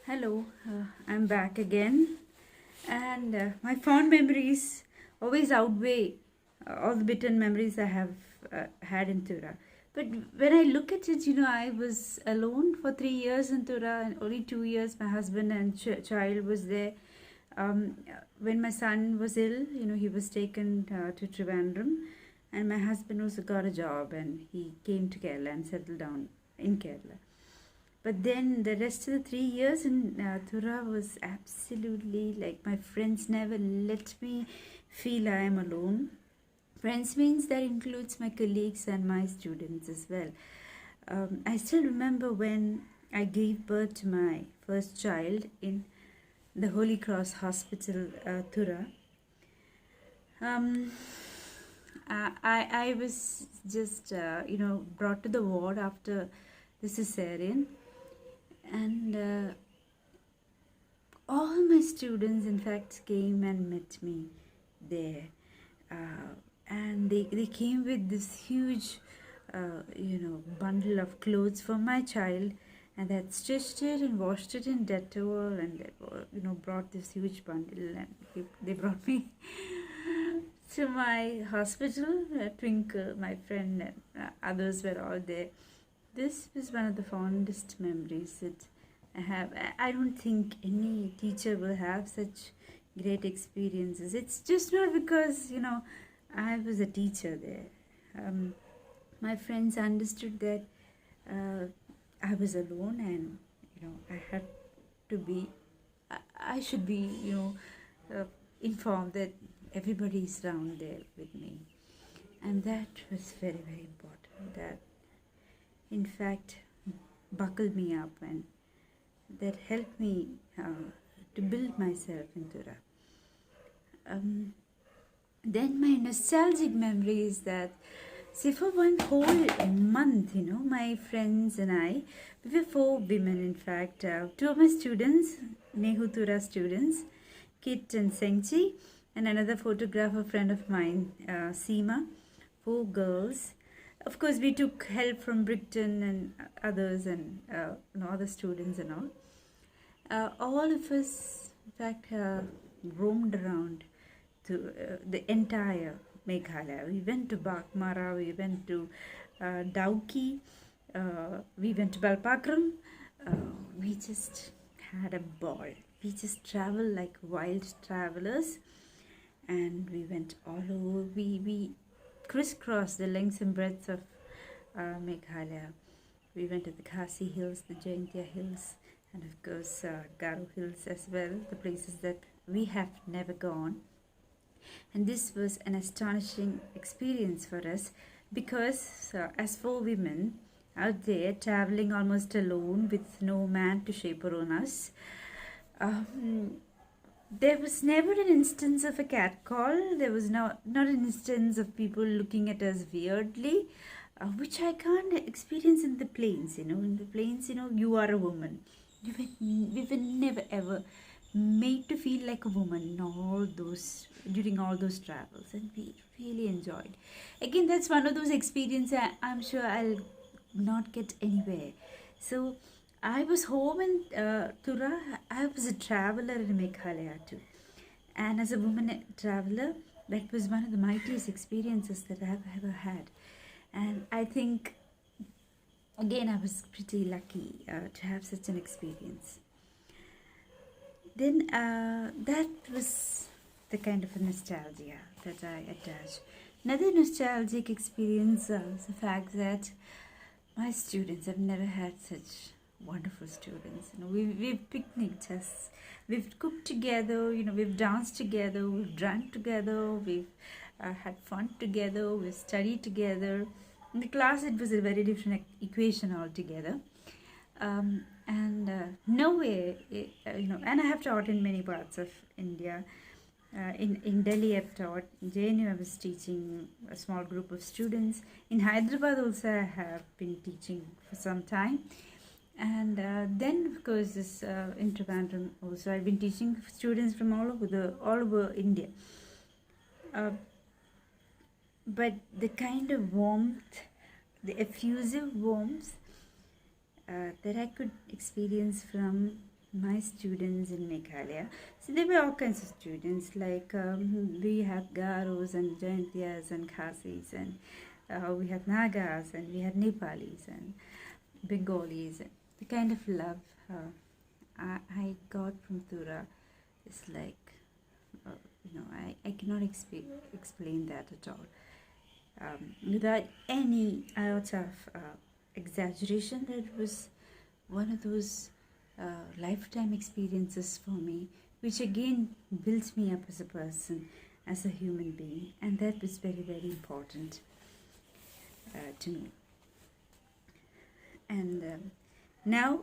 Hello, I'm back again, and my fond memories always outweigh all the bitter memories I have had in Tura. But when I look at it, I was alone for 3 years in Tura, and only 2 years my husband and child was there. When my son was ill, he was taken to Trivandrum, and my husband also got a job, and he came to Kerala and settled down in Kerala. But then the rest of the 3 years in Thura was absolutely like my friends never let me feel I am alone. Friends means that includes my colleagues and my students as well. I still remember when I gave birth to my first child in the Holy Cross Hospital, Thura. I was just, brought to the ward after the cesarean. And all my students, in fact, came and met me there. And they came with this huge, bundle of clothes for my child. And they had stitched it and washed it in Dettol and, brought this huge bundle. And they brought me to my hospital. Twinkle, my friend, and others were all there. This was one of the fondest memories that I have. I don't think any teacher will have such great experiences. It's just not because, I was a teacher there. My friends understood that I was alone and, I had to be, I should be, informed that everybody is around there with me. And that was very, very important. That in fact buckled me up and that helped me to build myself into that. Then my nostalgic memory is that, see, for one whole month, my friends and I, we were 4 women in fact, 2 of my students, Nehu Tura students, Kit and Sengchi, and another photographer friend of mine, Seema, 4 girls. Of course, we took help from Brighton and others and other students and all. All of us, in fact, roamed around to the entire Meghalaya. We went to Bakmara, we went to Dauki, we went to Balpakram. We just had a ball. We just traveled like wild travelers, and we went all over. We crisscross the lengths and breadths of Meghalaya. We went to the Khasi Hills, the Jaintia Hills, and of course Garo Hills as well, the places that we have never gone. And this was an astonishing experience for us because as 4 women out there traveling almost alone with no man to chaperone us, there was never an instance of a catcall. There was not an instance of people looking at us weirdly, which I can't experience in the plains. In the plains, you are a woman. We were never ever made to feel like a woman during all those travels, and we really enjoyed. Again, that's one of those experiences I'm sure I'll not get anywhere. So I was home in Tura. I was a traveler in Meghalaya too. And as a woman traveler, that was one of the mightiest experiences that I've ever had. And I think, again, I was pretty lucky to have such an experience. Then that was the kind of a nostalgia that I attach. Another nostalgic experience was the fact that my students have never had such wonderful students. We've picnicked us, we've cooked together, we've danced together, we've drank together, we've had fun together, we've studied together. In the class, it was a very different equation altogether. And nowhere, and I have taught in many parts of India. In Delhi, I've taught. In JNU, I was teaching a small group of students. In Hyderabad, also, I have been teaching for some time. And then, of course, this in Trivandrum also, I've been teaching students from all over India. But the kind of warmth, the effusive warmth that I could experience from my students in Meghalaya. So there were all kinds of students, like we had Garos and Jaintias and Khasis, and we had Nagas, and we had Nepalis and Bengalis. The kind of love I got from Tura is like, I cannot explain that at all. Without any iota of exaggeration, that was one of those lifetime experiences for me, which again built me up as a person, as a human being, and that was very, very important to me. And now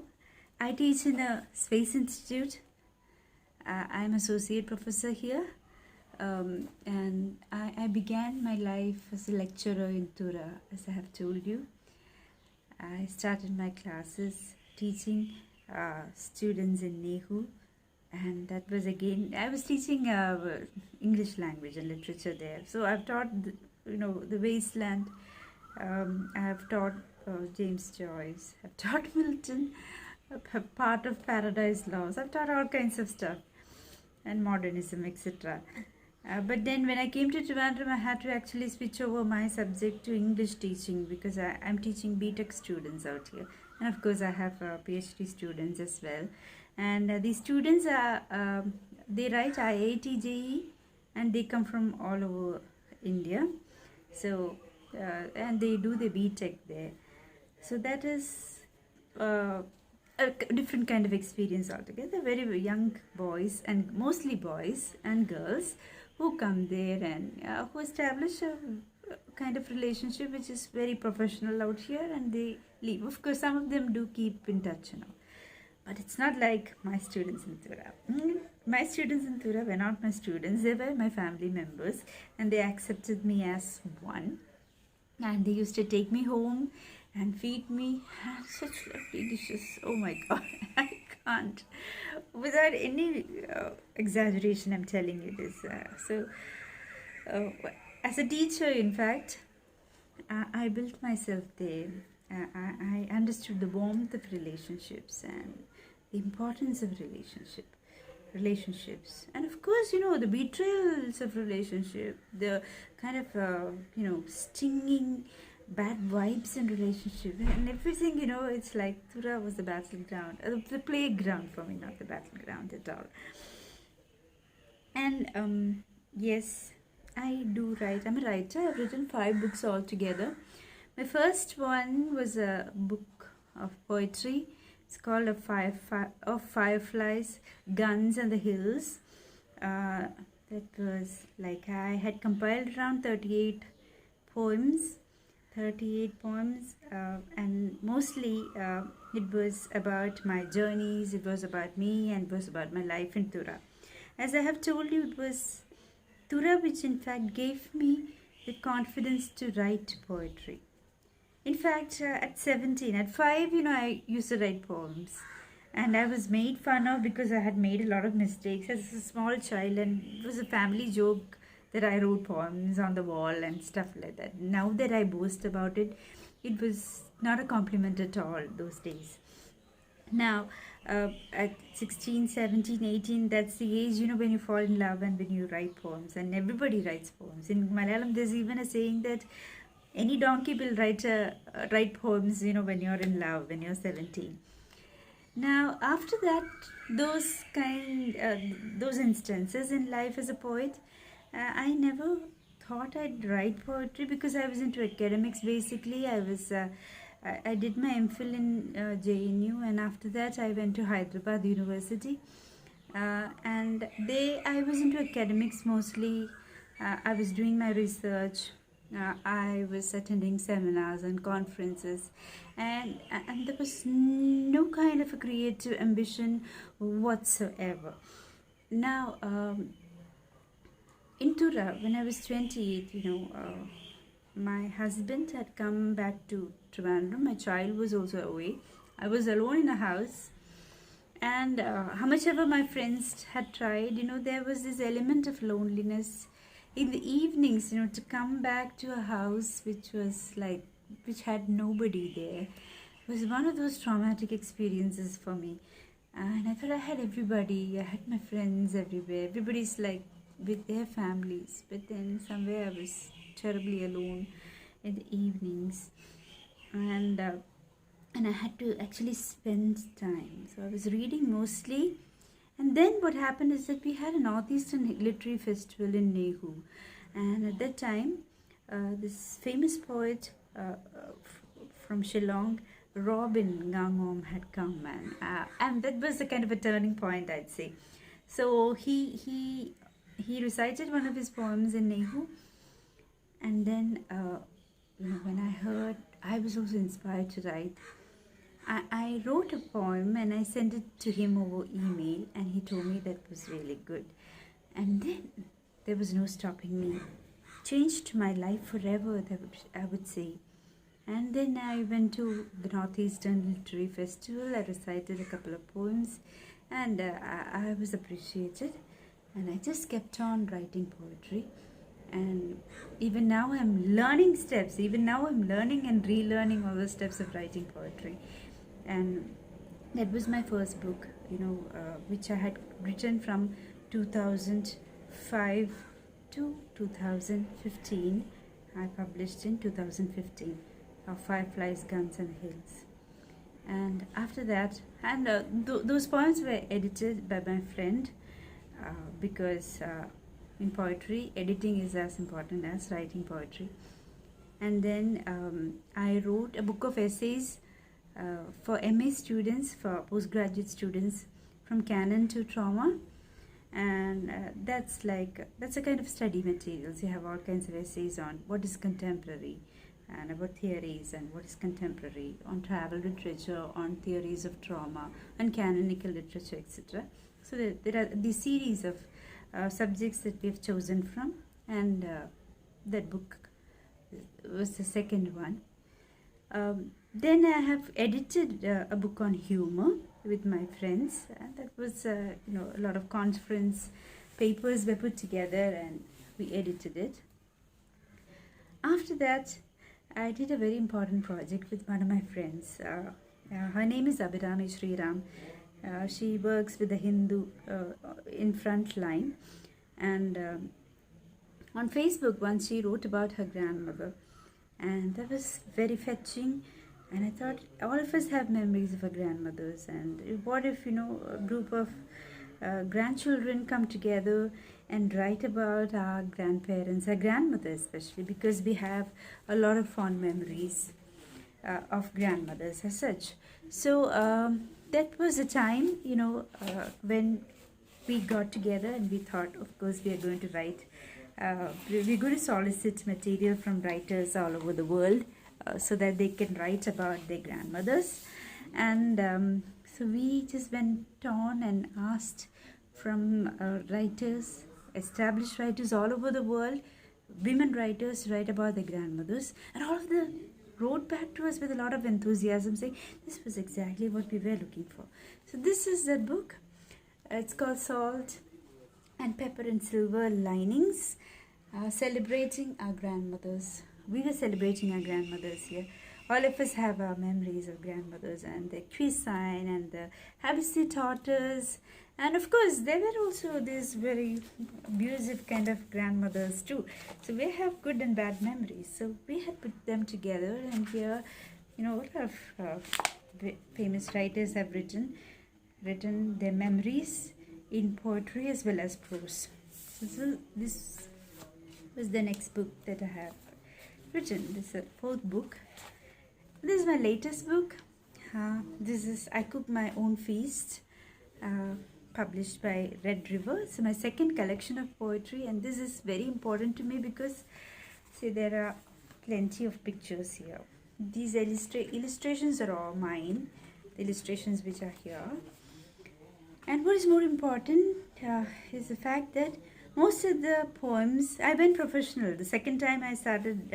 I teach in a Space Institute. I'm associate professor here, and I began my life as a lecturer in Tura, as I have told you. I started my classes teaching students in Nehu, and that was again, I was teaching English language and literature there. So I've taught, the Wasteland. I've taught James Joyce. I've taught Milton, part of Paradise Lost. I've taught all kinds of stuff, and modernism, etc. But then when I came to Trivandrum, I had to actually switch over my subject to English teaching, because I'm teaching BTech students out here. And of course, I have PhD students as well. And these students, they write IIT JEE, and they come from all over India. So, and they do the BTech there. So that is a different kind of experience altogether. Very, very young boys, and mostly boys and girls, who come there and who establish a kind of relationship which is very professional out here, and they leave. Of course, some of them do keep in touch, but it's not like my students in Tura. My students in Tura were not my students, they were my family members, and they accepted me as one, and they used to take me home and feed me such lovely dishes. Oh my God, I can't. Without any exaggeration, I'm telling you this. As a teacher, in fact, I built myself there. I understood the warmth of relationships and the importance of relationships, and of course, the betrayals of relationship, the kind of stinging bad vibes in relationship, and everything. It's like Tura was the battleground, the playground for me, not the battleground at all. And yes, I do write. I'm a writer. I've written 5 books altogether. My first one was a book of poetry. It's called of Fireflies, Guns and the Hills. That was like, I had compiled around 38 poems, and mostly it was about my journeys, it was about me, and it was about my life in Tura. As I have told you, it was Tura which in fact gave me the confidence to write poetry. In fact, at 17, at 5, I used to write poems, and I was made fun of because I had made a lot of mistakes as a small child, and it was a family joke that I wrote poems on the wall and stuff like that. Now that I boast about it, it was not a compliment at all those days. Now, at 16, 17, 18, that's the age, when you fall in love and when you write poems, and everybody writes poems. In Malayalam, there's even a saying that any donkey will write poems, when you're in love, when you're 17. Now, after that, those instances in life as a poet, I never thought I'd write poetry, because I was into academics basically. I did my MPhil in JNU, and after that I went to Hyderabad University, and I was into academics mostly. I was doing my research. I was attending seminars and conferences, and there was no kind of a creative ambition whatsoever. Now, in Tura, when I was 28, my husband had come back to Trivandrum. My child was also away. I was alone in a house, and how much ever my friends had tried, there was this element of loneliness in the evenings, to come back to a house which had nobody there, was one of those traumatic experiences for me. And I thought I had everybody. I had my friends everywhere. Everybody's like with their families. But then somewhere I was terribly alone in the evenings. And I had to actually spend time. So I was reading mostly. And then what happened is that we had a Northeastern Literary Festival in Nehu. And at that time, this famous poet from Shillong, Robin Ngangom, had come, and that was a kind of a turning point, I'd say. So he recited one of his poems in Nehu, and then when I heard, I was also inspired to write. I wrote a poem and I sent it to him over email, and he told me that was really good. And then there was no stopping me. Changed my life forever, I would say. And then I went to the Northeastern Literary Festival. I recited a couple of poems, and I was appreciated. And I just kept on writing poetry. And even now I'm learning steps. Even now I'm learning and relearning all the steps of writing poetry. And that was my first book, which I had written from 2005 to 2015. I published in 2015 of Fireflies, Guns and Hills. And after that, and those poems were edited by my friend, because in poetry, editing is as important as writing poetry. And then I wrote a book of essays for MA students, for postgraduate students, from canon to trauma. And that's a kind of study materials. You have all kinds of essays on what is contemporary, and about theories and what is contemporary, on travel literature, on theories of trauma, on canonical literature, etc. So there are these series of subjects that we have chosen from, and that book was the second one. Then I have edited a book on humor with my friends, and that was a lot of conference papers were put together and we edited it. After that, I did a very important project with one of my friends. Her name is Abhirami Sriram. She works with the Hindu in Frontline, and on Facebook once she wrote about her grandmother, and that was very fetching. And I thought, all of us have memories of our grandmothers, and what if a group of grandchildren come together and write about our grandparents, our grandmothers especially, because we have a lot of fond memories of grandmothers as such. So that was a time, when we got together and we thought, of course, we are going to write, we're going to solicit material from writers all over the world, so that they can write about their grandmothers. And so we just went on and asked from writers, established writers all over the world, women writers, to write about their grandmothers. And all of them wrote back to us with a lot of enthusiasm, saying this was exactly what we were looking for. So this is that book. It's called Salt and Pepper and Silver Linings, celebrating our grandmothers. We were celebrating our grandmothers here. All of us have our memories of grandmothers and the cuisine and the habits they taught us. And of course, there were also these very abusive kind of grandmothers too. So we have good and bad memories. So we had put them together, and here, a lot of famous writers have written their memories in poetry as well as prose. So this was the next book that I have written. This is the fourth book. This is my latest book. This is I Cook My Own Feast, published by Red River. It's my second collection of poetry, and this is very important to me because, see, there are plenty of pictures here. These illustrations are all mine, the illustrations which are here. And what is more important is the fact that most of the poems, I went professional. The second time I started,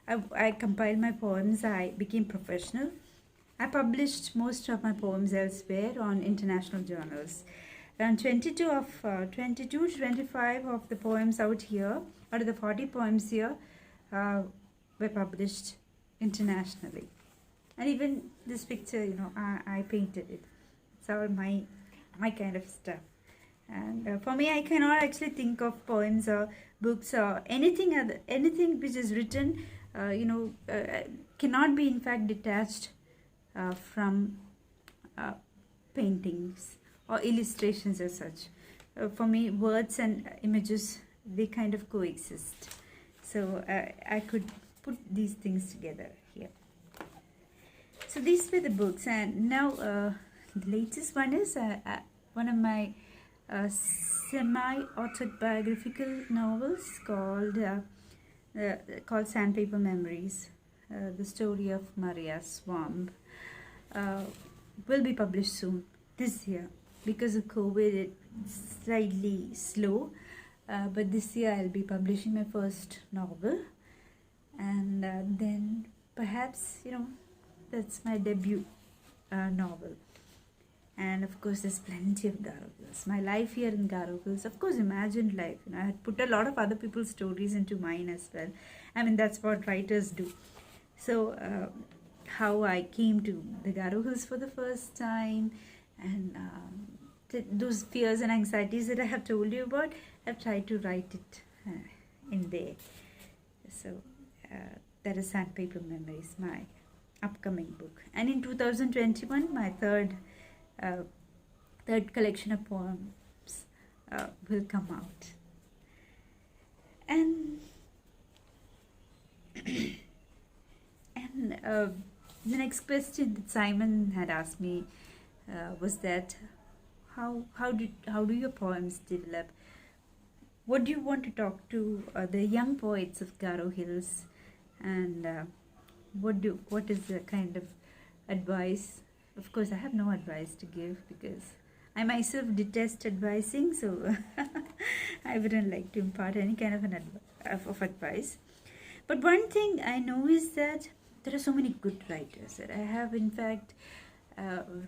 I compiled my poems, I became professional. I published most of my poems elsewhere on international journals. Around 22 to 25 of the poems out here, out of the 40 poems here, were published internationally. And even this picture, I painted it. It's all my kind of stuff. And for me, I cannot actually think of poems or books or anything which is written, cannot be in fact detached from uh, paintings or illustrations as such. For me, words and images, they kind of coexist. So I could put these things together here. So these were the books, and now the latest one is one of my semi-autobiographical novels called Sandpaper Memories. The story of Maria Swamp will be published soon this year. Because of COVID, it's slightly slow, but this year I'll be publishing my first novel, and then perhaps that's my debut novel. And of course, there's plenty of Garo Hills. My life here in Garo Hills, of course, imagined life. I had put a lot of other people's stories into mine as well. I mean, that's what writers do. So, how I came to the Garo Hills for the first time, and those fears and anxieties that I have told you about, I've tried to write it in there. So, that is Sandpaper Memories, my upcoming book. And in 2021, my third collection of poems will come out. And the next question that Simon had asked me was that how do your poems develop? What do you want to talk to the young poets of Garo Hills, and what is the kind of advice? Of course, I have no advice to give because I myself detest advising, so I wouldn't like to impart any kind of advice. But one thing I know is that there are so many good writers. That I have, in fact,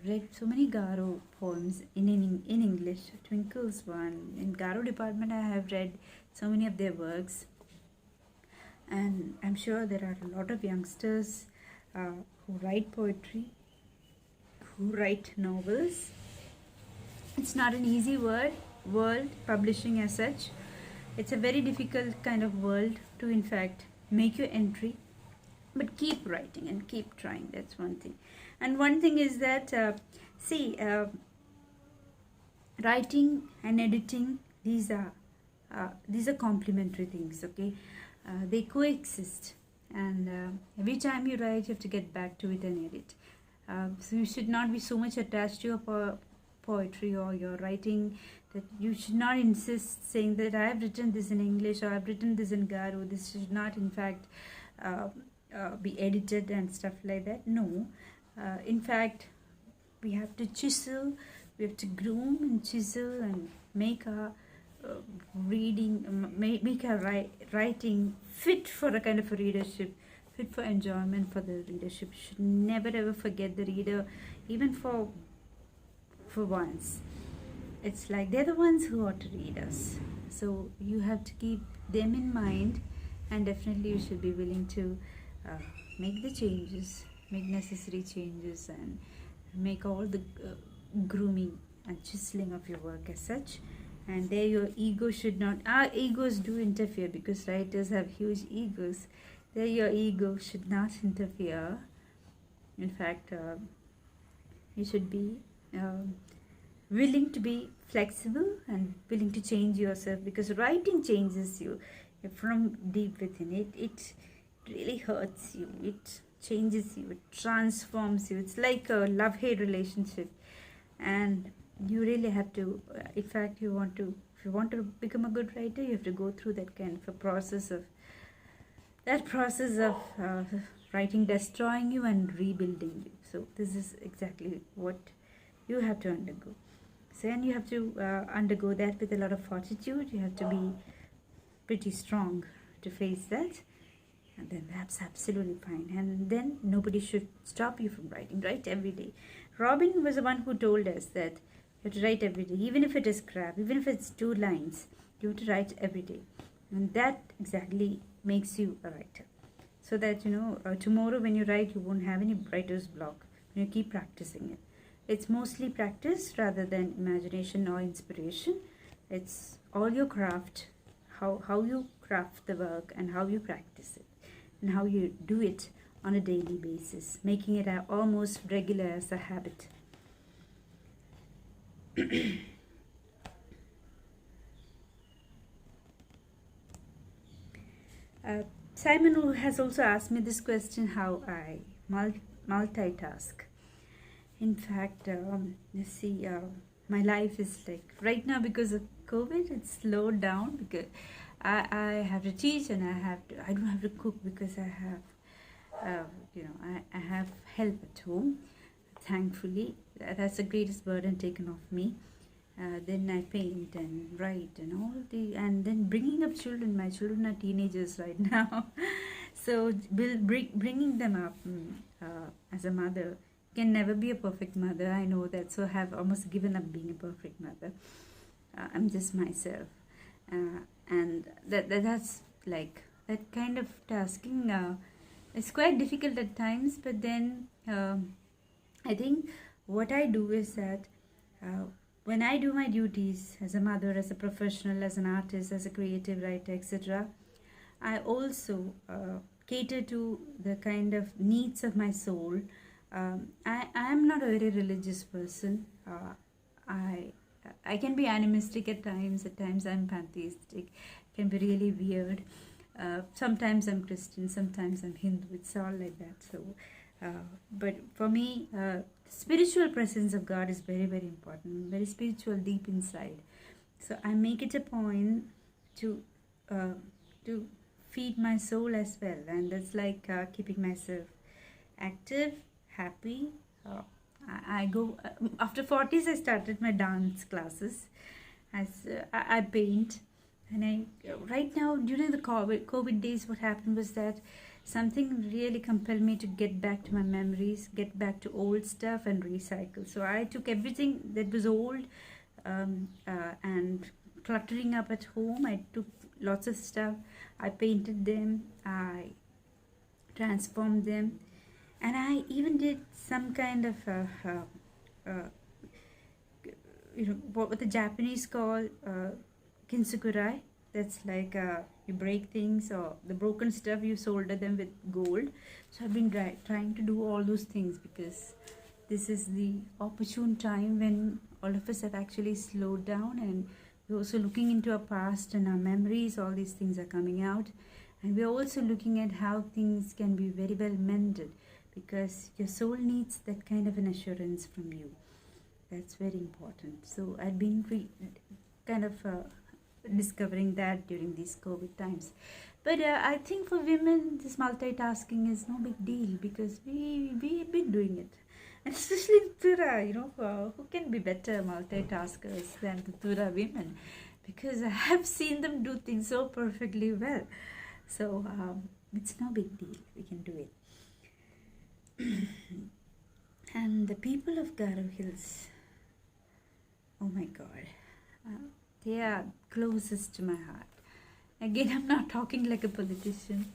read so many Garo poems in English. Twinkle's one. In Garo department, I have read so many of their works. And I'm sure there are a lot of youngsters who write poetry, who write novels. It's not an easy world, publishing as such. It's a very difficult kind of world to, in fact, make your entry. But keep writing and keep trying. That's one thing. And one thing is that, writing and editing, these are complementary things, okay? They coexist. And every time you write, you have to get back to it and edit. So you should not be so much attached to your poetry or your writing that you should not insist saying that I have written this in English or I've written this in Garo. This should not, in fact, be edited and stuff like that. No. In fact, we have to chisel, we have to groom and chisel and make our reading, make our writing fit for a kind of a readership, fit for enjoyment for the readership. You should never ever forget the reader, even for once. It's like they're the ones who ought to read us. So you have to keep them in mind, and definitely you should be willing to make the changes, make necessary changes, and make all the grooming and chiseling of your work as such. And there your ego should not, our egos do interfere because writers have huge egos. There your ego should not interfere. In fact, you should be willing to be flexible and willing to change yourself, because writing changes you from deep within. It really hurts you, it changes you, it transforms you. It's like a love-hate relationship, and you really have to, in fact, if you want to become a good writer, you have to go through that kind of a process of writing destroying you and rebuilding you. So this is exactly what you have to undergo. So, and you have to undergo that with a lot of fortitude. You have to be pretty strong to face that, and then that's absolutely fine. And then nobody should stop you from writing. Write every day. Robin was the one who told us that you have to write every day, even if it is crap, even if it's 2 lines, you have to write every day. And that exactly makes you a writer. So that, tomorrow when you write, you won't have any writer's block when you keep practicing it. It's mostly practice rather than imagination or inspiration. It's all your craft, how you craft the work and how you practice it and how you do it on a daily basis, making it almost regular as a habit. Uh, Simon has also asked me this question, how I multitask. In fact, you see, my life is like, right now because of COVID, it's slowed down because I have to teach and I don't have to cook because I have, I have help at home. Thankfully, that's the greatest burden taken off me. Then I paint and write and and then bringing up children. My children are teenagers right now, so bringing them up as a mother can never be a perfect mother. I know that, so I have almost given up being a perfect mother. I'm just myself, and that's like that kind of tasking. It's quite difficult at times, but then I think what I do is that. When I do my duties as a mother, as a professional, as an artist, as a creative writer, etc., I also cater to the kind of needs of my soul. I am not a very religious person. I can be animistic at times. At times I'm pantheistic. It can be really weird. Sometimes I'm Christian. Sometimes I'm Hindu. It's all like that. So, but for me, spiritual presence of God is very, very important. Very spiritual, deep inside. So I make it a point to feed my soul as well, and that's like keeping myself active, happy. I go after 40s. I started my dance classes. As I paint, and I right now during the COVID days, what happened was that something really compelled me to get back to my memories, get back to old stuff and recycle. So I took everything that was old and cluttering up at home. I took lots of stuff. I painted them. I transformed them. And I even did some kind of, what the Japanese call kintsukuroi. That's like you break things, or the broken stuff you solder them with gold. So I've been trying to do all those things because this is the opportune time when all of us have actually slowed down, and we're also looking into our past and our memories. All these things are coming out, and we're also looking at how things can be very well mended, because your soul needs that kind of an assurance from you. That's very important. So I've been kind of discovering that during these COVID times. But I think for women, this multitasking is no big deal, because we've been doing it. And especially in Tura, who can be better multitaskers than the Tura women? Because I have seen them do things so perfectly well. So it's no big deal. We can do it. And the people of Garo Hills, oh my God, they are closest to my heart. Again, I'm not talking like a politician.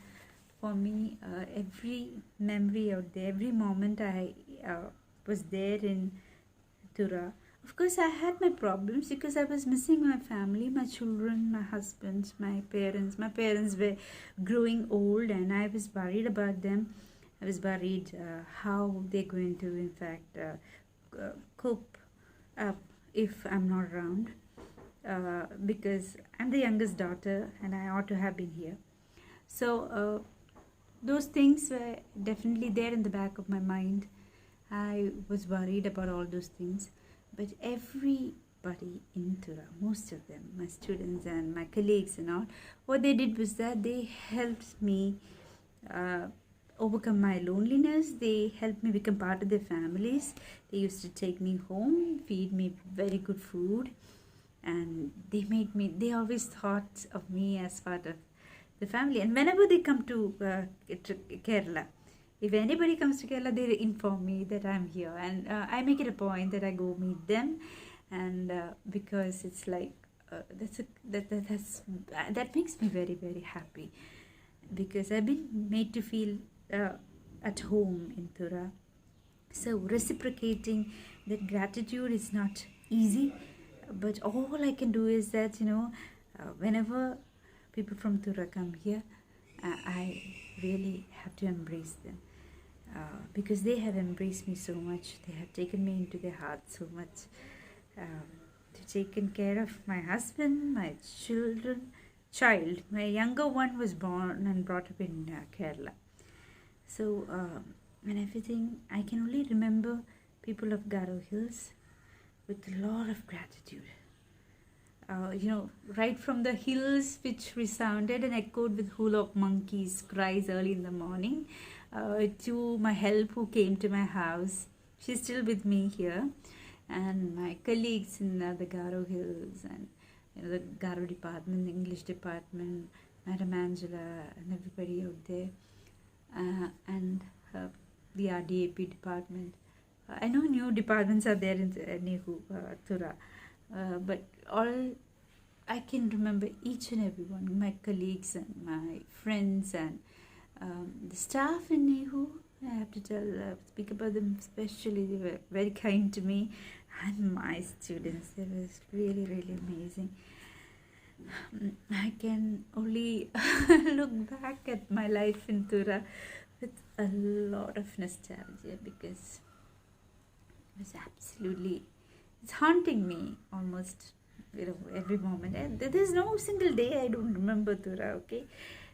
For me, every memory out there, every moment I was there in Tura. Of course, I had my problems because I was missing my family, my children, my husband, my parents. My parents were growing old, and I was worried about them. I was worried how they're going to, in fact, cope up if I'm not around. Because I'm the youngest daughter and I ought to have been here. So those things were definitely there in the back of my mind. I was worried about all those things. But everybody in Tura, most of them, my students and my colleagues and all, what they did was that they helped me overcome my loneliness. They helped me become part of their families. They used to take me home, feed me very good food. And they always thought of me as part of the family. And whenever they come to Kerala, if anybody comes to Kerala, they inform me that I'm here. And I make it a point that I go meet them. And because it's like, that makes me very, very happy. Because I've been made to feel at home in Tura. So reciprocating that gratitude is not easy, but all I can do is that, whenever people from Tura come here, I really have to embrace them, because they have embraced me so much. They have taken me into their heart so much. They've taken care of my husband, my child. My younger one was born and brought up in Kerala. So, and everything, I can only remember people of Garo Hills with a lot of gratitude. Right from the hills which resounded and echoed with hula of monkeys' cries early in the morning, to my help who came to my house. She's still with me here, and my colleagues in the Garo Hills and the Garo department, the English department, Madam Angela, and everybody out there, and the RDAP department. I know new departments are there in Nehu, Tura, but all I can remember each and every one, my colleagues and my friends and the staff in Nehu. I have to speak about them especially. They were very kind to me and my students. They were really, really amazing. I can only look back at my life in Tura with a lot of nostalgia, because it was it's haunting me almost, every moment. And there's no single day I don't remember Tura, okay?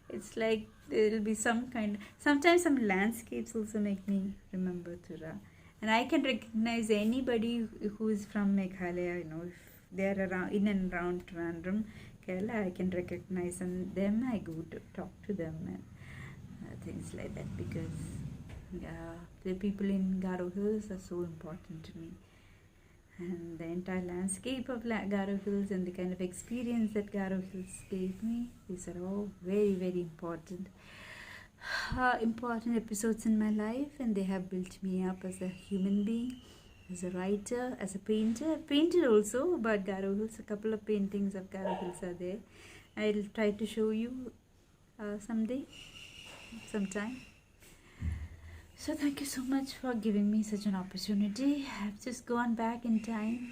It's like there'll be sometimes some landscapes also make me remember Tura. And I can recognize anybody who is from Meghalaya, if they're around, in and around Trivandrum, Kerala, I can recognize them. I go to talk to them and things like that, because the people in Garo Hills are so important to me. And the entire landscape of Garo Hills and the kind of experience that Garo Hills gave me, these are all very, very important episodes in my life, and they have built me up as a human being, as a writer, as a painter. I've painted also about Garo Hills. A couple of paintings of Garo Hills are there. I'll try to show you sometime. So thank you so much for giving me such an opportunity. I've just gone back in time